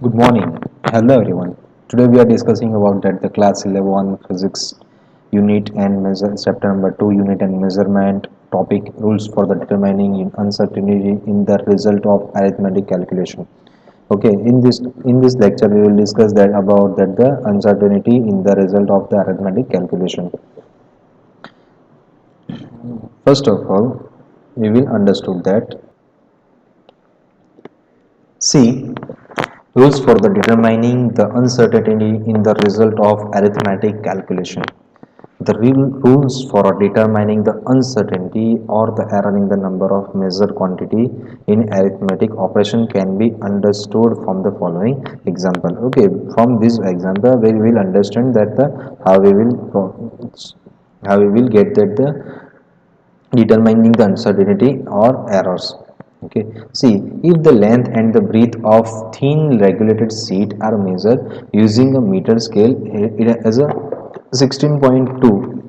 Good morning. Hello everyone. Today we are discussing about that the class 11 physics unit and measure chapter number 2 unit and measurement topic rules for the determining uncertainty in the result of arithmetic calculation. Okay, in this lecture we will discuss that about that the uncertainty in the result of the arithmetic calculation. First of all, we will understood that C. Rules for the determining the uncertainty in the result of arithmetic calculation. The real rules for determining the uncertainty or the error in the number of measured quantity in arithmetic operation can be understood from the following example. Okay, from this example we will understand that the how we will get that the determining the uncertainty or errors. Okay, see, if the length and the breadth of thin regulated sheet are measured using a meter scale, it has a 16.2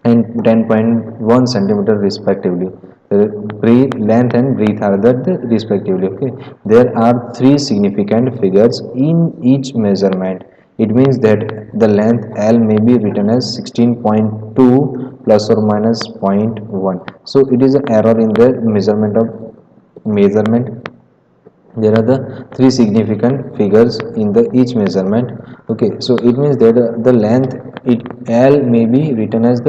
and 10.1 centimeter respectively. The breadth, length and breadth are that respectively. Okay, there are three significant figures in each measurement. It means that the length L may be written as 16.2 plus or minus zero point 0.1. So it is an error in the measurement. There are the three significant figures in the each measurement. Okay, so it means that the length, it L may be written as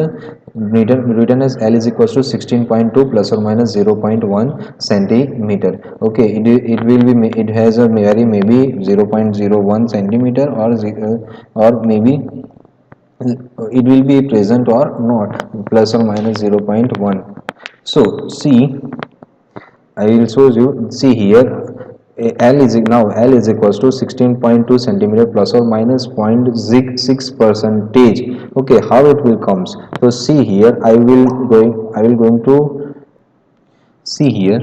written as L is equals to 16.2 plus or minus 0.1 centimeter. Okay, it will be, it has a vary maybe 0.01 centimeter or maybe it will be present or not, plus or minus 0.1. So see, I will show you. See here, L is now L is equals to 16.2 centimeter plus or minus 0.6 percentage. Okay, how it will comes? So see here, I will going to see here.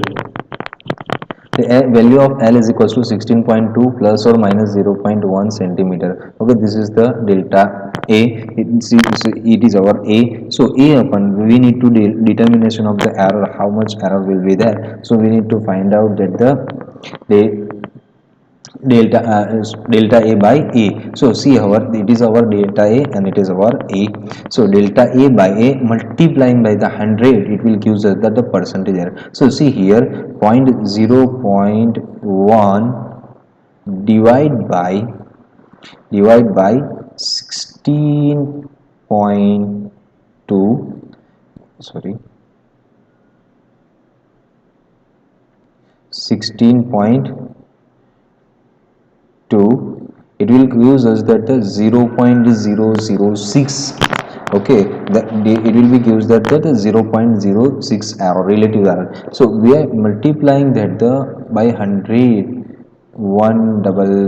The value of L is equals to 16.2 plus or minus 0.1 centimeter. Okay, this is the delta A. It is our A. So A upon, we need to determination of the error, how much error will be there. So we need to find out that the delta A by A. So see, our, it is our delta A and it is our A. So delta A by A multiplying by the 100, it will gives us the percentage error. So see here, point 0.1 divide by 16.2, sorry, 16.2, it will gives us that the 0.006. Okay, it will be gives that the 0.06 error, relative error. So we are multiplying that the by 100, 100,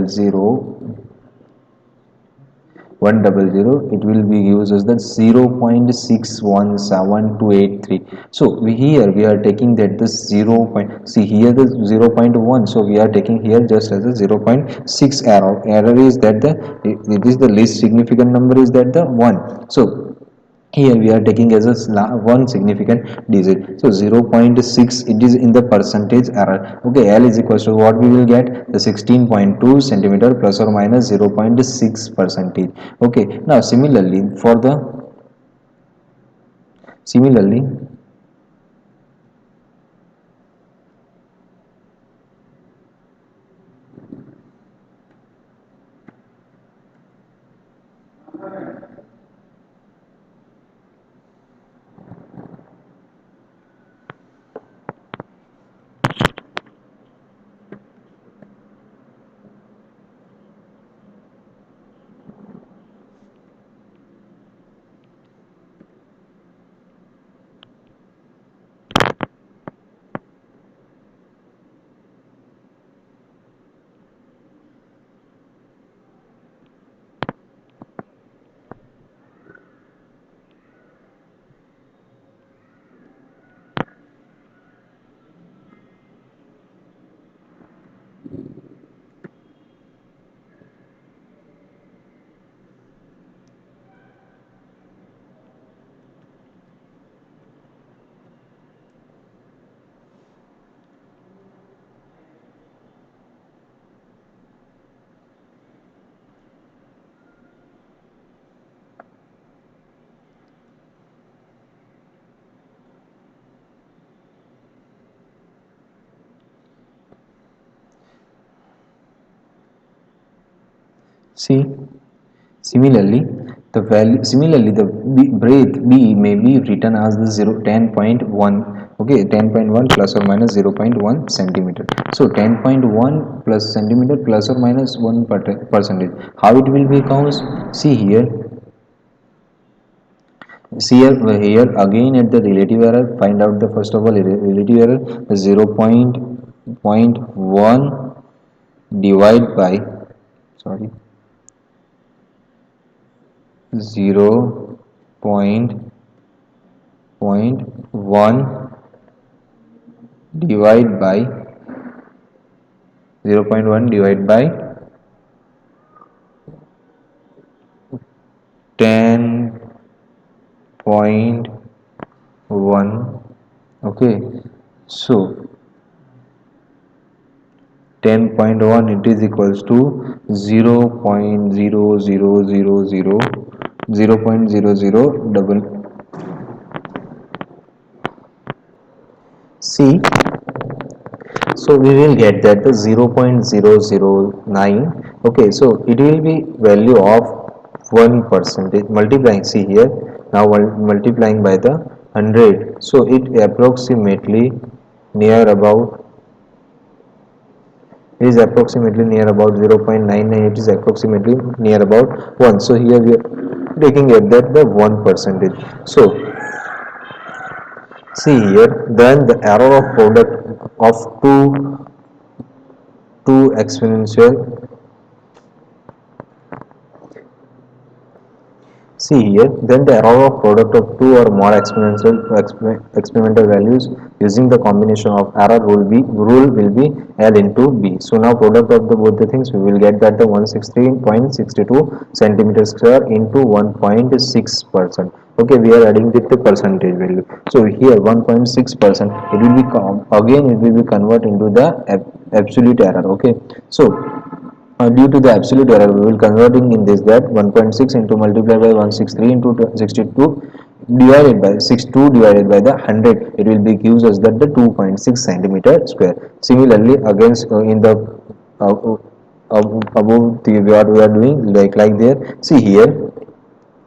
it will be used as that 0.617283. So here we are taking that the 0 point, see here the 0.1, so we are taking here just as a 0.6 error is that the, it is the least significant number is that the 1. So here we are taking as a one significant digit. So 0.6, it is in the percentage error. Okay, L is equals to what we will get, the 16.2 centimeter plus or minus 0.6 percentage. Okay, now similarly See, similarly, the breadth B may be written as the 10.1, okay, 10.1 plus or minus 0.1 centimeter. So 10.1 plus centimeter plus or minus 1 percentage. How it will be counts? See here, here again at the relative error, find out the first of all relative error, the 0.1 divide by, sorry, 0.1 divide by 0.1 divide by 10.1. Okay, so 10.1 it is equals to 0.0000 0.00 double. See, so we will get that the 0.009. Okay, so it will be value of 1% multiplying, see here, now multiplying by the 100, so it approximately near about, it is approximately near about 0.99, it is approximately near about 1. So here we are taking it that the 1%. So see here, then the error of product of two exponential. See here, then the error of product of two or more experimental values using the combination of error rule will be L into B. So now product of the both the things, we will get that the 116.62 centimeter square into 1.6%. Okay, we are adding with the percentage value. So here 1.6%, it will be again it will be convert into the absolute error. Okay, so due to the absolute error, we will converting in this that 1.6 into multiply by 163 into 62 divided by 62 divided by the 100, it will be gives us that the 2.6 centimeter square. Similarly, against in the uh, above the what we are doing, like there, see here,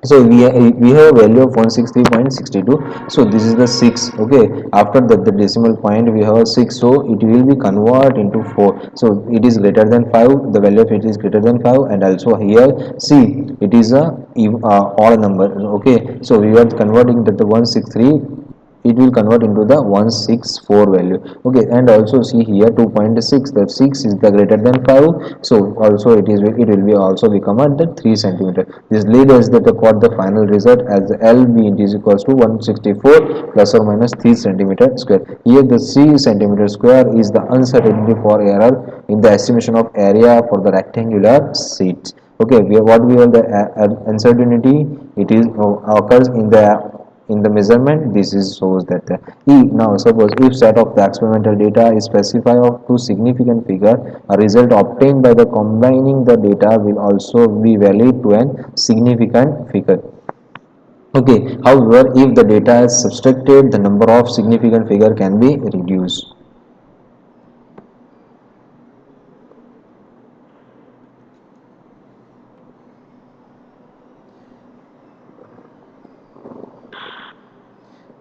so we have a value of 163.62. So this is the 6. Okay, after that the decimal point we have a 6, so it will be convert into 4. So it is greater than 5, the value of it is greater than 5, and also here see it is a odd number. Okay, so we are converting that the 163, it will convert into the 164 value. Okay, and also see here 2.6, that 6 is the greater than 5, so also it will be also become at the 3 centimeter. This lead us that the got the final result as LB is equals to 164 plus or minus 3 centimeter square. Here the 3 centimeter square is the uncertainty for error in the estimation of area for the rectangular sheets. Okay, what we have the uncertainty, it is occurs in the measurement. This is shows that the E. Now suppose if set of the experimental data is specified of two significant figure, a result obtained by the combining the data will also be valid to an significant figure. Okay, however, if the data is subtracted, the number of significant figure can be reduced.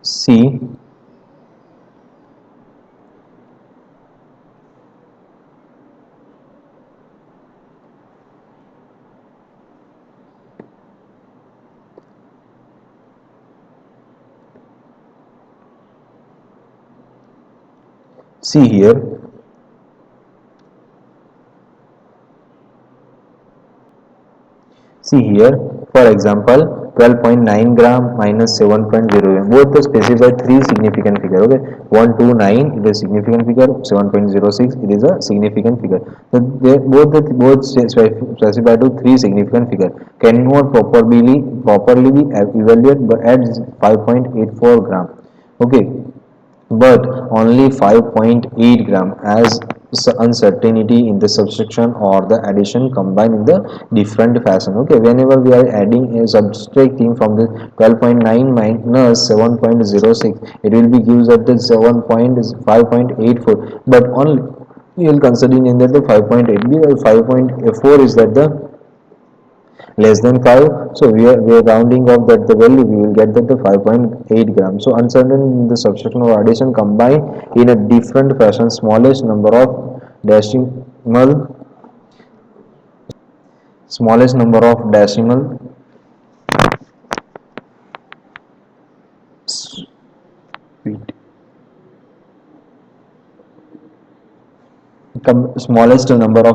See, see here. See here, for example, 12.9 gram minus 7.0. Both the specify three significant figure. Okay, 129 it is a significant figure. 7.06 it is a significant figure. So both specify to three significant figure. Cannot properly be evaluated but at 5.84 gram. Okay, but only 5.8 gram as uncertainty in the subtraction or the addition combined in the different fashion. Okay, whenever we are adding a subtracting from the 12.9 minus 7.06, it will be gives at the 7.5.84, but only you will consider in that the 5.8 because 5.4 is that the less than 5, so we are rounding off that the value, we will get that the 5.8 grams. So uncertain in the subtraction or addition combine in a different fashion, smallest number of decimal smallest number of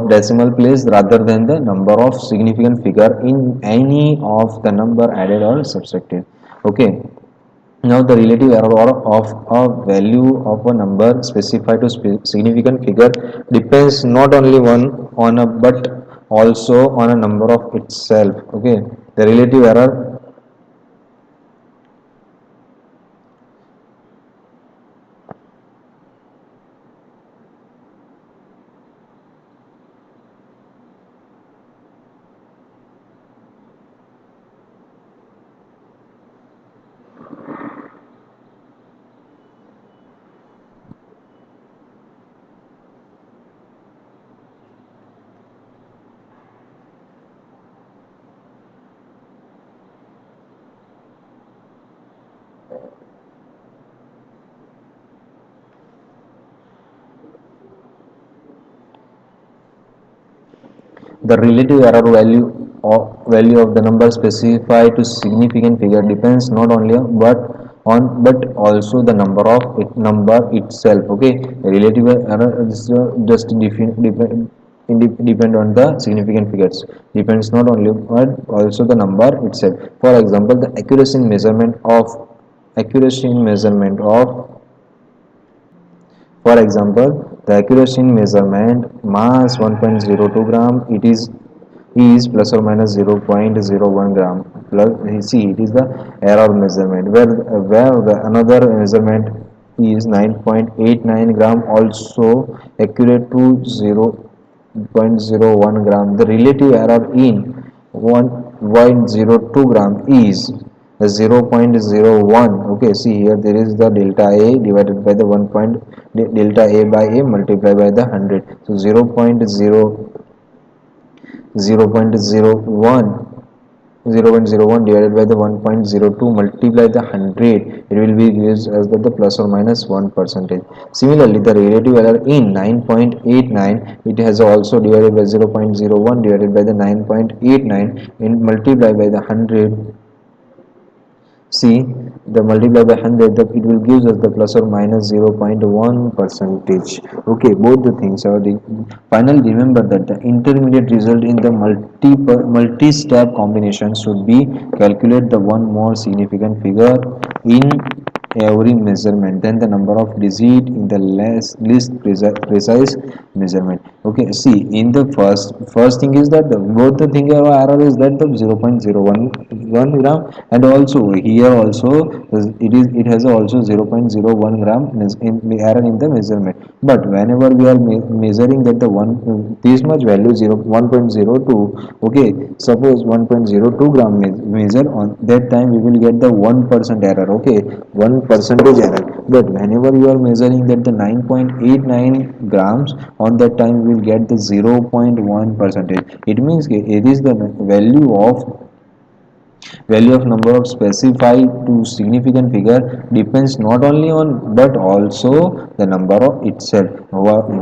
decimal place rather than the number of significant figure in any of the number added or subtracted. Okay, now the relative error of a value of a number specified to significant figure depends not only one on a but also on a number of itself. Okay, the relative error, the relative error value of the number specified to significant figure depends not only but also the number itself. Okay, the relative error is just depend on the significant figures, depends not only but also the number itself. For example, the accuracy in measurement of for example, the accuracy in measurement mass 1.02 gram, it is plus or minus 0.01 gram. Plus, see, it is the error measurement where the another measurement is 9.89 gram, also accurate to 0.01 gram. The relative error in 1.02 gram is 0.01. Okay, see here there is the delta a divided by the 1 point delta a by a multiplied by the 100. So 0.01 divided by the 1.02 multiply the 100, it will be used as the plus or minus 1 percentage. Similarly, the relative error in 9.89, it has also divided by 0.01 divided by the 9.89 and multiply by the 100. See, the multiply by 100, it will give us the plus or minus 0.1 percentage. Okay, both the things are the finally remember that the intermediate result in the multi-step combination should be calculate the one more significant figure in every measurement then the number of digit in the least precise measurement. Okay, see, in the first thing is that the both the thing error is that the 0.01 gram, and also here also it has also 0.01 gram in the error in the measurement. But whenever we are measuring that the one this much value 1.02, okay, suppose 1.02 gram measure, on that time we will get the 1% error. Okay, 1 percentage error. But whenever you are measuring that the 9.89 grams, on that time we will get the 0.1 percentage. It means it is the value of number of specified to significant figure depends not only on but also the number of itself.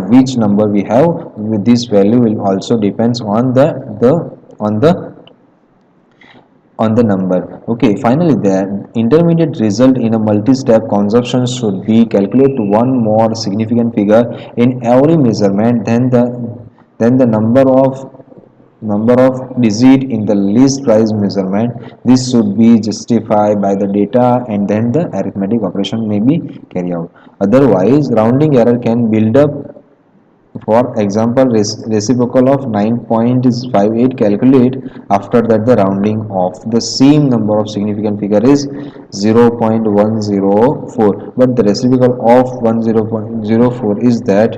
Which number we have with this value will also depends on the on the on the number. Okay, finally the intermediate result in a multi-step consumption should be calculate one more significant figure in every measurement than the number of digit in the least price measurement. This should be justified by the data and then the arithmetic operation may be carried out. Otherwise, rounding error can build up. For example, reciprocal of 9.58 calculate, after that the rounding of the same number of significant figure is 0.104, but the reciprocal of 10.04 is that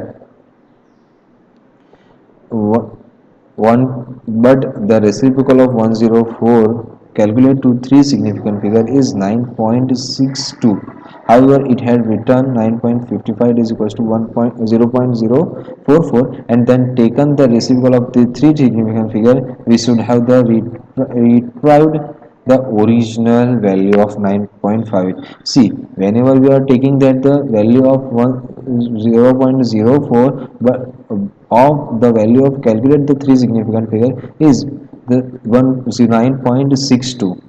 one, but the reciprocal of 104 calculate to three significant figure is 9.62. However, it had written 9.55 is equals to 1.0.044, and then taken the reciprocal of the three significant figure, we should have the retrieved the original value of 9.5. See, whenever we are taking that the value of 0.04, but of the value of calculate the three significant figure is the 109.62.